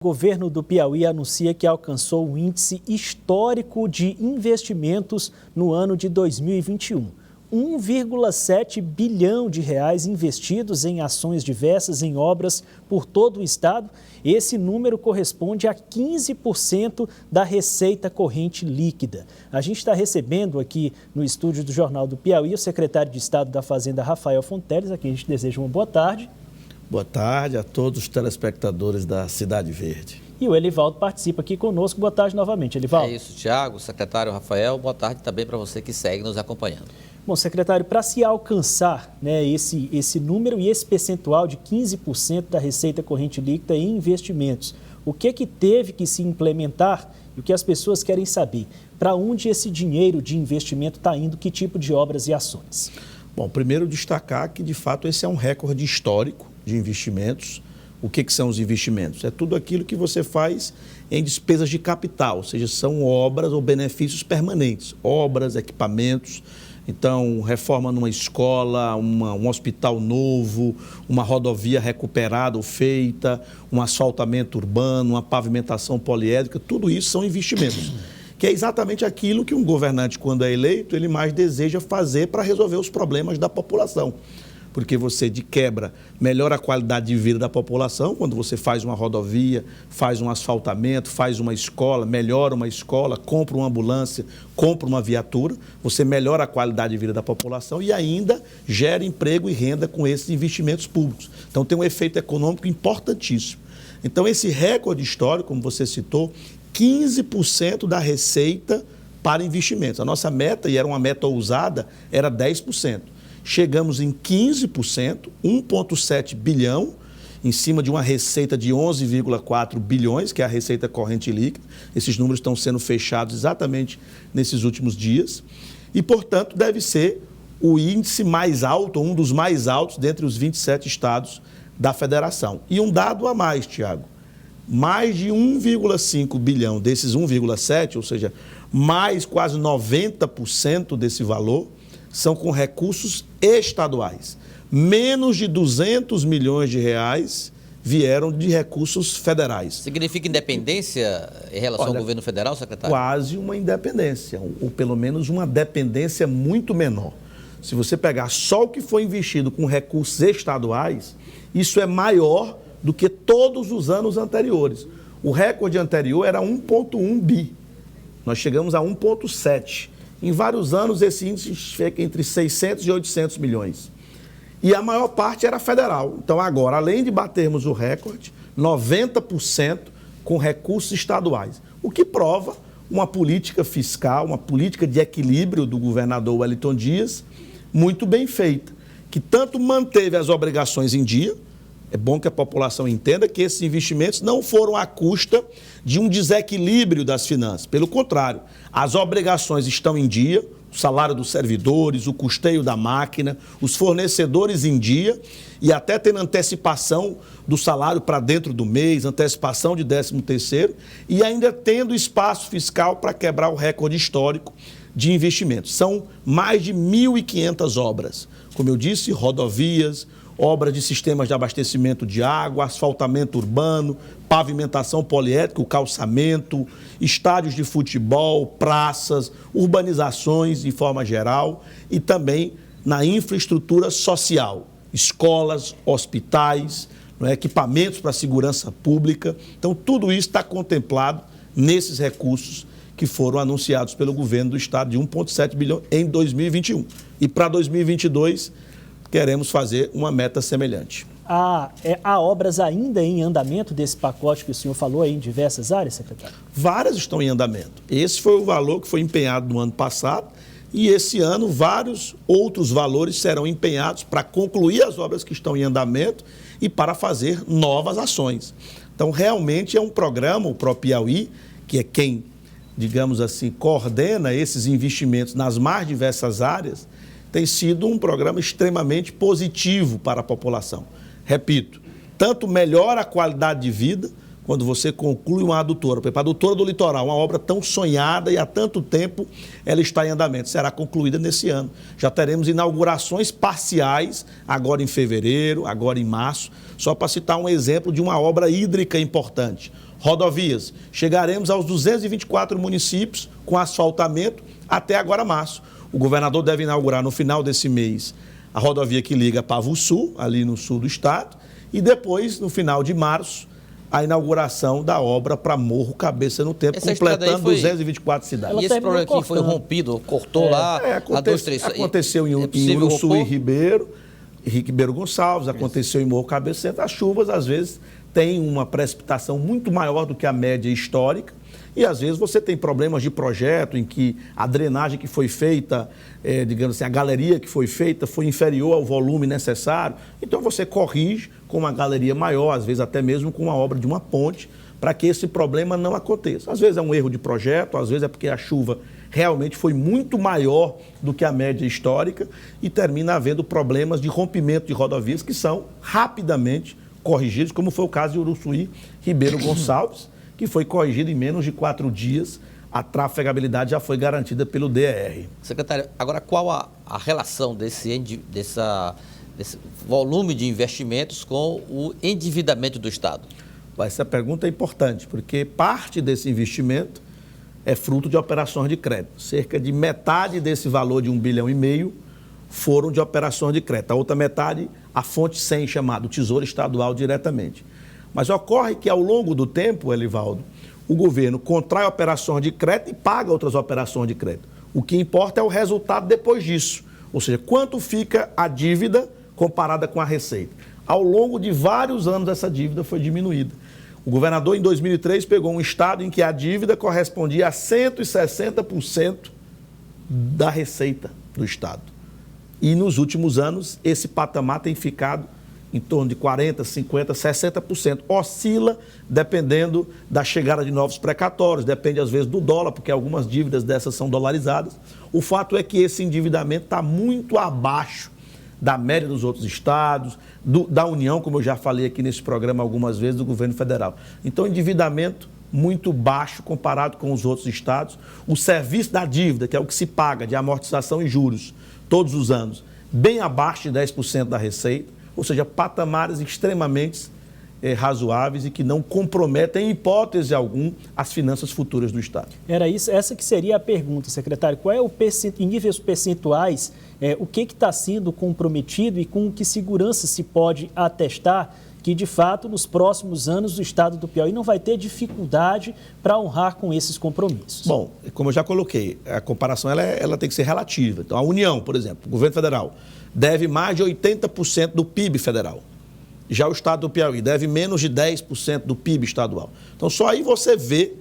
O governo do Piauí anuncia que alcançou um índice histórico de investimentos no ano de 2021. 1,7 bilhão de reais investidos em ações diversas em obras por todo o estado. Esse número corresponde a 15% da receita corrente líquida. A gente está recebendo aqui no estúdio do Jornal do Piauí o secretário de Estado da Fazenda, Rafael Fonteles, a quem a gente deseja uma boa tarde. Boa tarde a todos os telespectadores da Cidade Verde. E o Elivaldo participa aqui conosco. Boa tarde novamente, Elivaldo. É isso, Tiago, secretário Rafael, boa tarde também para você que segue nos acompanhando. Bom, secretário, para se alcançar esse número e esse percentual de 15% da receita corrente líquida em investimentos, o que teve que se implementar e o que as pessoas querem saber? Para onde esse dinheiro de investimento está indo, que tipo de obras e ações? Bom, primeiro destacar que, de fato, esse é um recorde histórico de investimentos. O que são os investimentos? É tudo aquilo que você faz em despesas de capital, ou seja, são obras ou benefícios permanentes, obras, equipamentos. Então, reforma numa escola, um hospital novo, uma rodovia recuperada ou feita, um asfaltamento urbano, uma pavimentação poliédrica, tudo isso são investimentos. Que é exatamente aquilo que um governante, quando é eleito, ele mais deseja fazer para resolver os problemas da população. Porque você, de quebra, melhora a qualidade de vida da população, quando você faz uma rodovia, faz um asfaltamento, faz uma escola, melhora uma escola, compra uma ambulância, compra uma viatura, você melhora a qualidade de vida da população e ainda gera emprego e renda com esses investimentos públicos. Então, tem um efeito econômico importantíssimo. Então, esse recorde histórico, como você citou, 15% da receita para investimentos. A nossa meta, e era uma meta ousada, era 10%. Chegamos em 15%, 1,7 bilhão, em cima de uma receita de 11,4 bilhões, que é a receita corrente líquida. Esses números estão sendo fechados exatamente nesses últimos dias. E, portanto, deve ser o índice mais alto, um dos mais altos, dentre os 27 estados da federação. E um dado a mais, Tiago. Mais de 1,5 bilhão desses 1,7, ou seja, mais quase 90% desse valor, são com recursos estaduais. Menos de 200 milhões de reais vieram de recursos federais. Significa independência em relação ao governo federal, secretário? Quase uma independência, ou pelo menos uma dependência muito menor. Se você pegar só o que foi investido com recursos estaduais, isso é maior do que todos os anos anteriores. O recorde anterior era 1,1 bi. Nós chegamos a 1,7. Em vários anos, esse índice fica entre 600 e 800 milhões. E a maior parte era federal. Então, agora, além de batermos o recorde, 90% com recursos estaduais. O que prova uma política fiscal, uma política de equilíbrio do governador Wellington Dias, muito bem feita, que tanto manteve as obrigações em dia. É bom que a população entenda que esses investimentos não foram à custa de um desequilíbrio das finanças. Pelo contrário, as obrigações estão em dia, o salário dos servidores, o custeio da máquina, os fornecedores em dia e até tendo antecipação do salário para dentro do mês, antecipação de 13º e ainda tendo espaço fiscal para quebrar o recorde histórico de investimentos. São mais de 1.500 obras. Como eu disse, rodovias, obras de sistemas de abastecimento de água, asfaltamento urbano, pavimentação poliédrica, o calçamento, estádios de futebol, praças, urbanizações de forma geral e também na infraestrutura social, escolas, hospitais, equipamentos para a segurança pública. Então, tudo isso está contemplado nesses recursos que foram anunciados pelo governo do estado de 1,7 bilhão em 2021. E para 2022, queremos fazer uma meta semelhante. Há obras ainda em andamento desse pacote que o senhor falou aí em diversas áreas, secretário? Várias estão em andamento. Esse foi o valor que foi empenhado no ano passado e esse ano vários outros valores serão empenhados para concluir as obras que estão em andamento e para fazer novas ações. Então, realmente é um programa, o ProPiauí, que é quem, digamos assim, coordena esses investimentos nas mais diversas áreas, tem sido um programa extremamente positivo para a população. Repito, tanto melhora a qualidade de vida, quando você conclui uma adutora. Por exemplo, a adutora do litoral, uma obra tão sonhada e há tanto tempo ela está em andamento. Será concluída nesse ano. Já teremos inaugurações parciais, agora em fevereiro, agora em março, só para citar um exemplo de uma obra hídrica importante. Rodovias, chegaremos aos 224 municípios com asfaltamento até agora março. O governador deve inaugurar no final desse mês a rodovia que liga Pavussul, ali no sul do estado, e depois, no final de março, a inauguração da obra para Morro Cabeça no Tempo, completando 224 cidades. E esse problema aqui foi rompido, cortou lá a 2, aconteceu em Uruçuí Ribeiro Gonçalves, aconteceu em Morro Cabeça Centro. As chuvas, às vezes, têm uma precipitação muito maior do que a média histórica e, às vezes, você tem problemas de projeto em que a drenagem que foi feita, digamos assim, a galeria que foi feita foi inferior ao volume necessário. Então, você corrige com uma galeria maior, às vezes até mesmo com uma obra de uma ponte, para que esse problema não aconteça. Às vezes é um erro de projeto, às vezes é porque a chuva realmente foi muito maior do que a média histórica e termina havendo problemas de rompimento de rodovias que são rapidamente corrigidos, como foi o caso de Uruçuí Ribeiro Gonçalves, que foi corrigido em menos de 4 dias. A trafegabilidade já foi garantida pelo DER. Secretário, agora qual a relação desse volume de investimentos com o endividamento do Estado? Essa pergunta é importante, porque parte desse investimento é fruto de operações de crédito. Cerca de metade desse valor de 1,5 bilhão foram de operações de crédito. A outra metade, a fonte 100, chamado Tesouro Estadual diretamente. Mas ocorre que, ao longo do tempo, Elivaldo, o governo contrai operações de crédito e paga outras operações de crédito. O que importa é o resultado depois disso. Ou seja, quanto fica a dívida comparada com a receita. Ao longo de vários anos, essa dívida foi diminuída. O governador, em 2003, pegou um estado em que a dívida correspondia a 160% da receita do estado. E, nos últimos anos, esse patamar tem ficado em torno de 40%, 50%, 60%. Oscila dependendo da chegada de novos precatórios, depende, às vezes, do dólar, porque algumas dívidas dessas são dolarizadas. O fato é que esse endividamento está muito abaixo da média dos outros estados, da União, como eu já falei aqui nesse programa algumas vezes, do governo federal. Então, endividamento muito baixo comparado com os outros estados. O serviço da dívida, que é o que se paga de amortização e juros todos os anos, bem abaixo de 10% da receita, ou seja, patamares extremamente razoáveis e que não comprometem, em hipótese alguma, as finanças futuras do Estado. Era isso, essa que seria a pergunta, secretário. Qual é em níveis percentuais, o que está sendo comprometido e com que segurança se pode atestar que, de fato, nos próximos anos o Estado do Piauí não vai ter dificuldade para honrar com esses compromissos? Bom, como eu já coloquei, a comparação ela tem que ser relativa. Então, a União, por exemplo, o governo federal, deve mais de 80% do PIB federal. Já o Estado do Piauí deve menos de 10% do PIB estadual. Então, só aí você vê,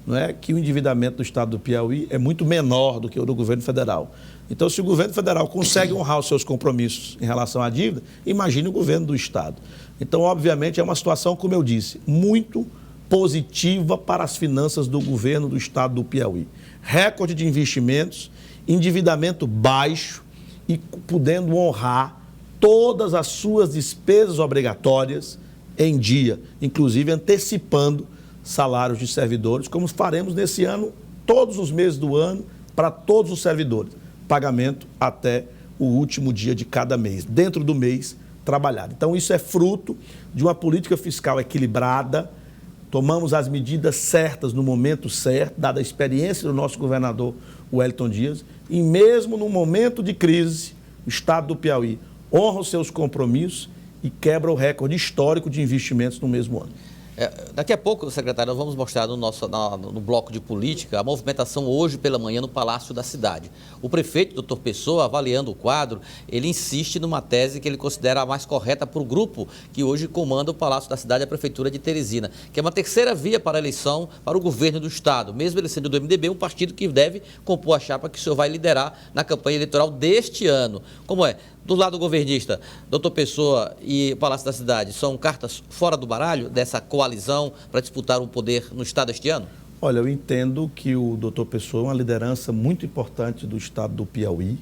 não é, que o endividamento do Estado do Piauí é muito menor do que o do governo federal. Então, se o governo federal consegue honrar os seus compromissos em relação à dívida, imagine o governo do Estado. Então, obviamente, é uma situação, como eu disse, muito positiva para as finanças do governo do Estado do Piauí. Recorde de investimentos, endividamento baixo e podendo honrar todas as suas despesas obrigatórias em dia, inclusive antecipando salários de servidores, como faremos nesse ano, todos os meses do ano, para todos os servidores. Pagamento até o último dia de cada mês, dentro do mês trabalhado. Então, isso é fruto de uma política fiscal equilibrada. Tomamos as medidas certas no momento certo, dada a experiência do nosso governador Wellington Dias, e mesmo no momento de crise, o Estado do Piauí honra os seus compromissos e quebra o recorde histórico de investimentos no mesmo ano. Daqui a pouco, secretário, nós vamos mostrar no bloco de política a movimentação hoje pela manhã no Palácio da Cidade. O prefeito, doutor Pessoa, avaliando o quadro, ele insiste numa tese que ele considera a mais correta para o grupo que hoje comanda o Palácio da Cidade, a Prefeitura de Teresina, que é uma terceira via para a eleição para o governo do Estado, mesmo ele sendo do MDB, um partido que deve compor a chapa que o senhor vai liderar na campanha eleitoral deste ano. Como é? Do lado governista, doutor Pessoa e o Palácio da Cidade são cartas fora do baralho dessa coalizão para disputar o poder no Estado este ano? Olha, eu entendo que o doutor Pessoa é uma liderança muito importante do Estado do Piauí.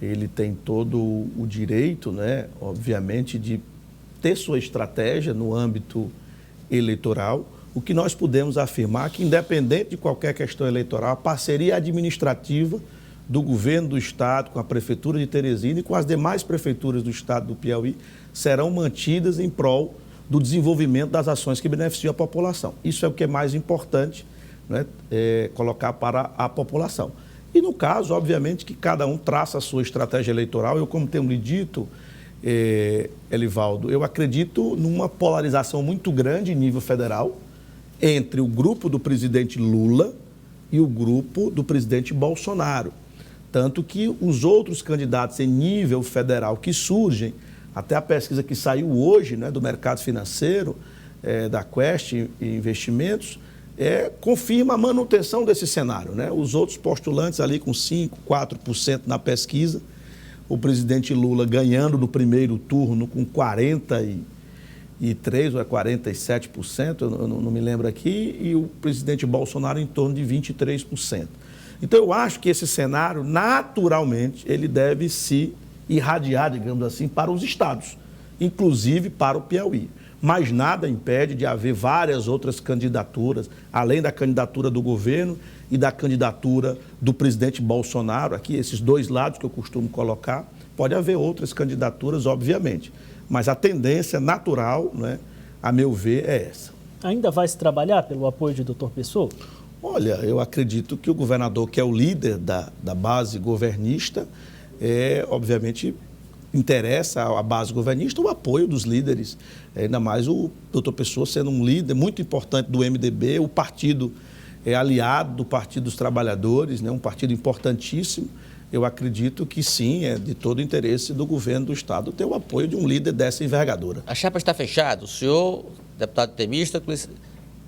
Ele tem todo o direito, né, obviamente, de ter sua estratégia no âmbito eleitoral. o que nós podemos afirmar é que, independente de qualquer questão eleitoral, a parceria administrativa do governo do Estado com a Prefeitura de Teresina e com as demais prefeituras do Estado do Piauí serão mantidas em prol do desenvolvimento das ações que beneficiam a população. Isso é o que é mais importante, né, colocar para a população. E no caso, obviamente, que cada um traça a sua estratégia eleitoral. Eu, como tenho lhe dito, Elivaldo, eu acredito numa polarização muito grande em nível federal entre o grupo do presidente Lula e o grupo do presidente Bolsonaro. Tanto que os outros candidatos em nível federal que surgem, até a pesquisa que saiu hoje, né, do mercado financeiro, da Quest Investimentos, confirma a manutenção desse cenário, né? Os outros postulantes ali com 5%, 4% na pesquisa, o presidente Lula ganhando no primeiro turno com 43% ou 47%, eu não me lembro aqui, e o presidente Bolsonaro em torno de 23%. Então, eu acho que esse cenário, naturalmente, ele deve se irradiar, digamos assim, para os estados, inclusive para o Piauí. Mas nada impede de haver várias outras candidaturas, além da candidatura do governo e da candidatura do presidente Bolsonaro, aqui, esses dois lados que eu costumo colocar, pode haver outras candidaturas, obviamente. Mas a tendência natural, né, a meu ver, é essa. Ainda vai se trabalhar pelo apoio de Dr. Pessoa? Olha, eu acredito que o governador, que é o líder da base governista, obviamente, interessa à base governista o apoio dos líderes, ainda mais o Dr. Pessoa sendo um líder muito importante do MDB, o partido aliado do Partido dos Trabalhadores, né, um partido importantíssimo. Eu acredito que sim, é de todo o interesse do governo do Estado ter o apoio de um líder dessa envergadura. A chapa está fechada. O senhor, deputado Temístocles,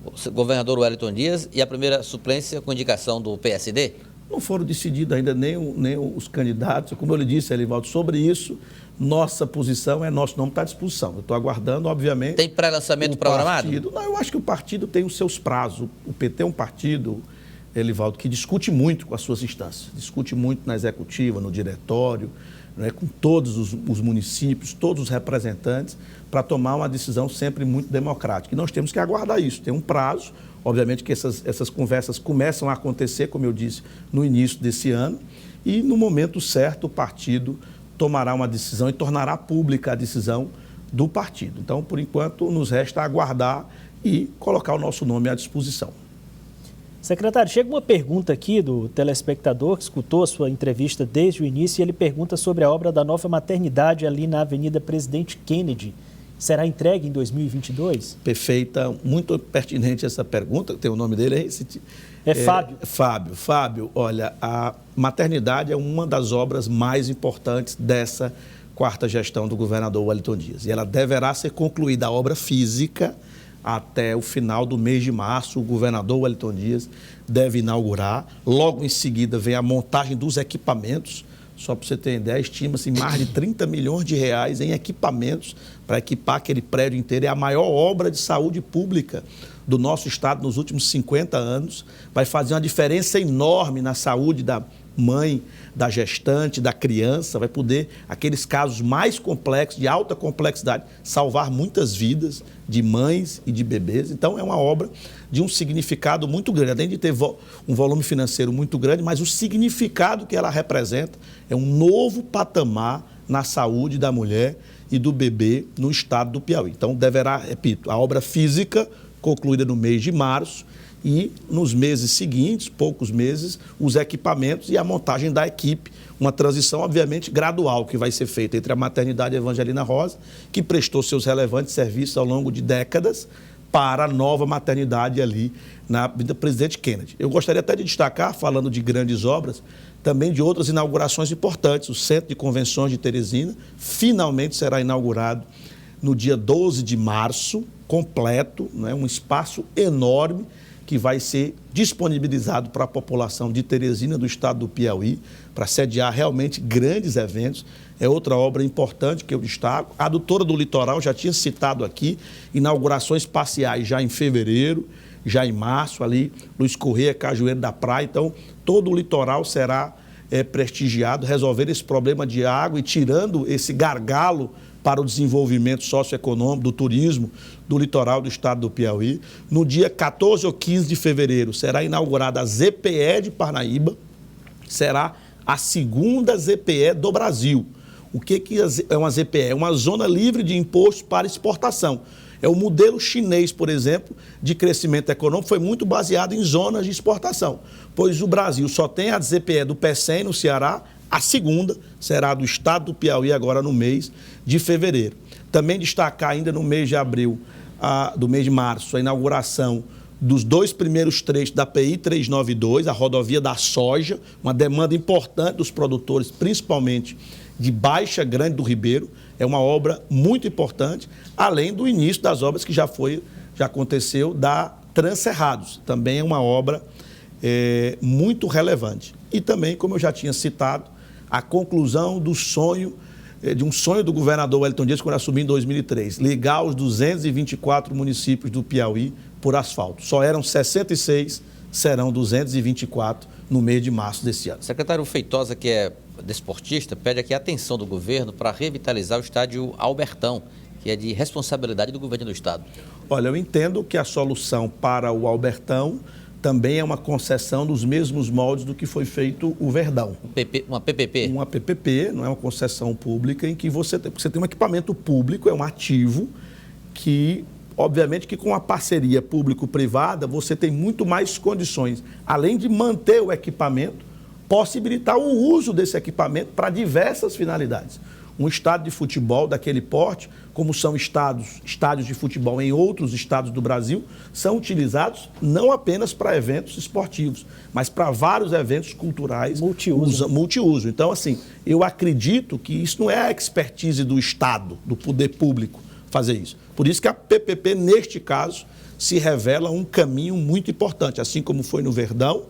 o governador Wellington Dias e a primeira suplência com indicação do PSD? Não foram decididos ainda nem os candidatos. Como eu lhe disse, Elivaldo, sobre isso, nossa posição nosso nome está à disposição. Eu estou aguardando, obviamente... Tem pré-lançamento programado? Não, eu acho que o partido tem os seus prazos. O PT é um partido, Elivaldo, que discute muito com as suas instâncias. Discute muito na executiva, no diretório, né, com todos os municípios, todos os representantes, para tomar uma decisão sempre muito democrática. E nós temos que aguardar isso. Tem um prazo. Obviamente que essas conversas começam a acontecer, como eu disse, no início desse ano, e no momento certo o partido tomará uma decisão e tornará pública a decisão do partido. Então, por enquanto, nos resta aguardar e colocar o nosso nome à disposição. Secretário, chega uma pergunta aqui do telespectador que escutou a sua entrevista desde o início e ele pergunta sobre a obra da nova maternidade ali na Avenida Presidente Kennedy. Será entregue em 2022? Perfeita, muito pertinente essa pergunta, tem o nome dele aí? Fábio. Fábio, olha, a maternidade é uma das obras mais importantes dessa quarta gestão do governador Wellington Dias. E ela deverá ser concluída, a obra física, até o final do mês de março. O governador Wellington Dias deve inaugurar. Logo em seguida vem a montagem dos equipamentos. Só para você ter ideia, estima-se mais de 30 milhões de reais em equipamentos para equipar aquele prédio inteiro. É a maior obra de saúde pública do nosso estado nos últimos 50 anos. Vai fazer uma diferença enorme na saúde da mãe, da gestante, da criança. Vai poder, aqueles casos mais complexos, de alta complexidade, salvar muitas vidas de mães e de bebês. Então, é uma obra de um significado muito grande, além de ter um volume financeiro muito grande, mas o significado que ela representa é um novo patamar na saúde da mulher e do bebê no estado do Piauí. Então, deverá, repito, a obra física concluída no mês de março e nos meses seguintes, poucos meses, os equipamentos e a montagem da equipe. Uma transição, obviamente, gradual que vai ser feita entre a maternidade Evangelina Rosa, que prestou seus relevantes serviços ao longo de décadas, para a nova maternidade ali na Avenida Presidente Kennedy. Eu gostaria até de destacar, falando de grandes obras, também de outras inaugurações importantes. O Centro de Convenções de Teresina finalmente será inaugurado no dia 12 de março, completo, né, um espaço enorme que vai ser disponibilizado para a população de Teresina, do estado do Piauí, para sediar realmente grandes eventos. É outra obra importante que eu destaco. A Adutora do Litoral, já tinha citado aqui, inaugurações parciais já em fevereiro, já em março, ali, Luiz Corrêa, Cajueiro da Praia. Então, todo o litoral será prestigiado, resolvendo esse problema de água e tirando esse gargalo para o desenvolvimento socioeconômico, do turismo, do litoral do estado do Piauí. No dia 14 ou 15 de fevereiro será inaugurada a ZPE de Parnaíba, será a segunda ZPE do Brasil. O que é uma ZPE? É uma zona livre de imposto para exportação. É o modelo chinês, por exemplo, de crescimento econômico, foi muito baseado em zonas de exportação, pois o Brasil só tem a ZPE do PECEM, no Ceará, a segunda será do estado do Piauí, agora no mês de fevereiro. Também destacar ainda no mês de abril, do mês de março, a inauguração dos 2 primeiros trechos da PI 392, a rodovia da soja, uma demanda importante dos produtores, principalmente de Baixa Grande do Ribeiro. É uma obra muito importante, além do início das obras que já aconteceu da Transcerrados. Também é uma obra muito relevante. E também, como eu já tinha citado, a conclusão de um sonho do governador Wellington Dias quando assumiu em 2003, ligar os 224 municípios do Piauí por asfalto. Só eram 66, serão 224 no mês de março desse ano. Secretário Feitosa, que é desportista, pede aqui a atenção do governo para revitalizar o estádio Albertão, que é de responsabilidade do governo do estado. Olha, eu entendo que a solução para o Albertão também é uma concessão dos mesmos moldes do que foi feito o Verdão. Uma PPP? Uma PPP, não é uma concessão pública em que você tem um equipamento público, é um ativo que, obviamente, que com a parceria público-privada você tem muito mais condições, além de manter o equipamento, possibilitar o uso desse equipamento para diversas finalidades. Um estádio de futebol daquele porte, como são estádios de futebol em outros estados do Brasil, são utilizados não apenas para eventos esportivos, mas para vários eventos culturais multiuso. Então, assim, eu acredito que isso não é a expertise do Estado, do poder público, fazer isso. Por isso que a PPP, neste caso, se revela um caminho muito importante, assim como foi no Verdão,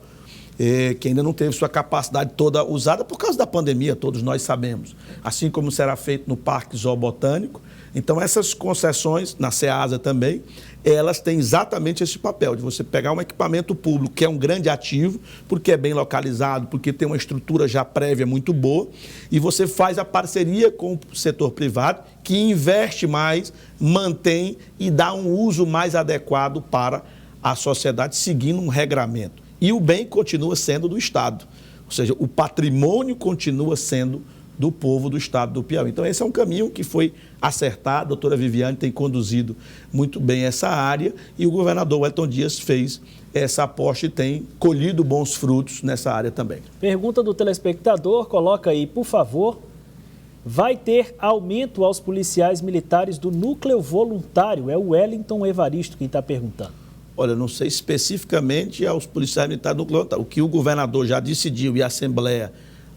que ainda não teve sua capacidade toda usada por causa da pandemia, todos nós sabemos. Assim como será feito no Parque Zoobotânico. Então, essas concessões, na SEASA também, elas têm exatamente esse papel, de você pegar um equipamento público, que é um grande ativo, porque é bem localizado, porque tem uma estrutura já prévia muito boa, e você faz a parceria com o setor privado, que investe mais, mantém e dá um uso mais adequado para a sociedade, seguindo um regramento. E o bem continua sendo do Estado, ou seja, o patrimônio continua sendo do povo do estado do Piauí. Então, esse é um caminho que foi acertado, a doutora Viviane tem conduzido muito bem essa área e o governador Wellington Dias fez essa aposta e tem colhido bons frutos nessa área também. Pergunta do telespectador, coloca aí, por favor, vai ter aumento aos policiais militares do núcleo voluntário? É o Wellington Evaristo quem está perguntando. Olha, não sei especificamente aos policiais militares do núcleo voluntário. O que o governador já decidiu e a Assembleia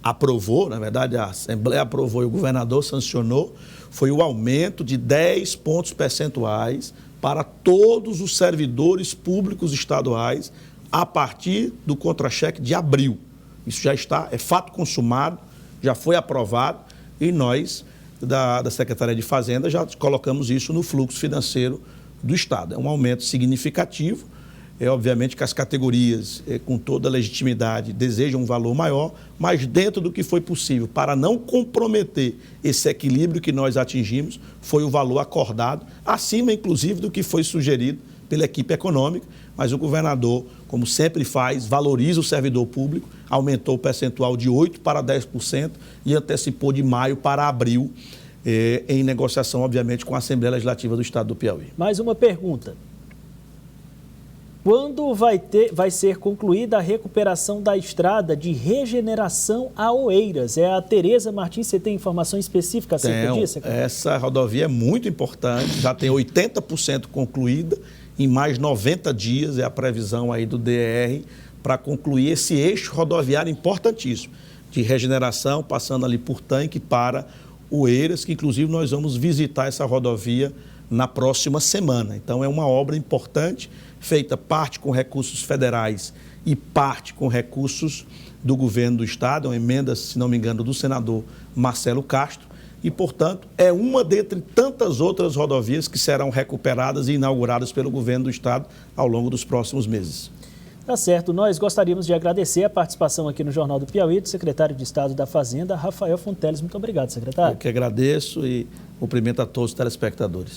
aprovou, na verdade a Assembleia aprovou e o governador sancionou, foi o aumento de 10 pontos percentuais para todos os servidores públicos estaduais a partir do contra-cheque de abril. Isso já está, é fato consumado, já foi aprovado e nós, da Secretaria de Fazenda, já colocamos isso no fluxo financeiro do Estado. É um aumento significativo. É obviamente que as categorias, com toda a legitimidade, desejam um valor maior, mas dentro do que foi possível, para não comprometer esse equilíbrio que nós atingimos, foi o valor acordado, acima, inclusive, do que foi sugerido pela equipe econômica, mas o governador, como sempre faz, valoriza o servidor público, aumentou o percentual de 8% para 10% e antecipou de maio para abril, em negociação, obviamente, com a Assembleia Legislativa do Estado do Piauí. Mais uma pergunta. Quando vai ser concluída a recuperação da estrada de regeneração a Oeiras? É a Tereza Martins, você tem informação específica acerca disso? Essa rodovia é muito importante, já tem 80% concluída, em mais 90 dias é a previsão aí do DR para concluir esse eixo rodoviário importantíssimo, de regeneração, passando ali por Tanque para Oeiras, que inclusive nós vamos visitar essa rodovia na próxima semana. Então é uma obra importante, feita parte com recursos federais e parte com recursos do governo do estado, uma emenda, se não me engano, do senador Marcelo Castro, e, portanto, é uma dentre tantas outras rodovias que serão recuperadas e inauguradas pelo governo do estado ao longo dos próximos meses. Tá certo. Nós gostaríamos de agradecer a participação aqui no Jornal do Piauí do secretário de Estado da Fazenda, Rafael Fonteles. Muito obrigado, secretário. Eu que agradeço e cumprimento a todos os telespectadores.